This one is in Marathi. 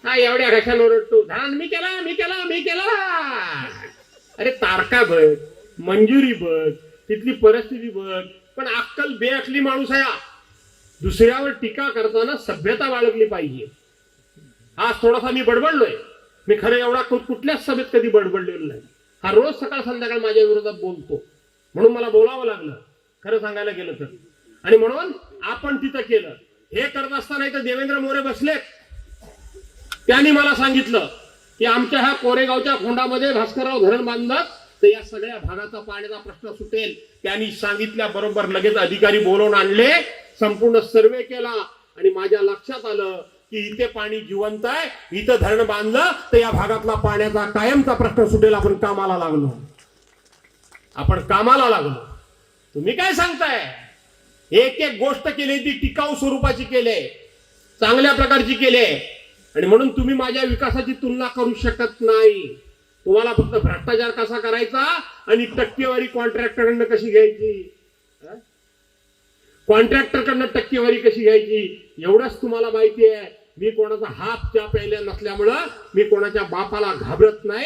हा एवढ्या घशानं ओरडतो, धान मी केला मी केला मी केला. अरे तारका बघ, मंजुरी बघ, तिथली परिस्थिती बघ, पण अक्कल बेअकली माणूस आहे. दुसऱ्यावर टीका करताना सभ्यता बाळगली पाहिजे. आज थोडासा मी बडबडलोय, मी खरं एवढा कुठल्याच सभेत कधी बडबडलेलो नाही. हा रोज सकाळ संध्याकाळ माझ्या विरोधात बोलतो, म्हणून मला बोलावं लागलं खरं सांगायला गेलं तर. आणि म्हणून आपण तिथं केलं. हे करत असताना इथं देवेंद्र मोरे बसले, त्यांनी मला सांगितलं की आमच्या ह्या कोरेगावच्या खोंडामध्ये भास्करराव धरण बांधलं तर या सगळ्या भागाचा पाण्याचा प्रश्न सुटेल. त्यांनी सांगितल्याबरोबर लगेच अधिकारी बोलवून आणले, संपूर्ण सर्वे केला आणि माझ्या लक्षात आलं की इथे पाणी जिवंत आहे, इथं धरण बांधलं तर या भागातला पाण्याचा कायमचा प्रश्न सुटेल. आपण कामाला लागलो, आपण कामाला लागलो. तुम्ही काय सांगताय? एक एक गोष्ट केली ती टिकाऊ स्वरूपाची केली, चांगल्या प्रकारची केली, आणि म्हणून तुम्ही माझ्या विकासाची तुलना करू शकत नाही. तुम्हाला फक्त भ्रष्टाचार कसा करायचा आणि टक्केवारी कॉन्ट्रॅक्टरकडनं कशी घ्यायची, कॉन्ट्रॅक्टरकडनं टक्केवारी कशी घ्यायची एवढंच तुम्हाला माहिती आहे. मी कोणाचा हात च्या प्यायला नसल्यामुळं मी कोणाच्या बापाला घाबरत नाही.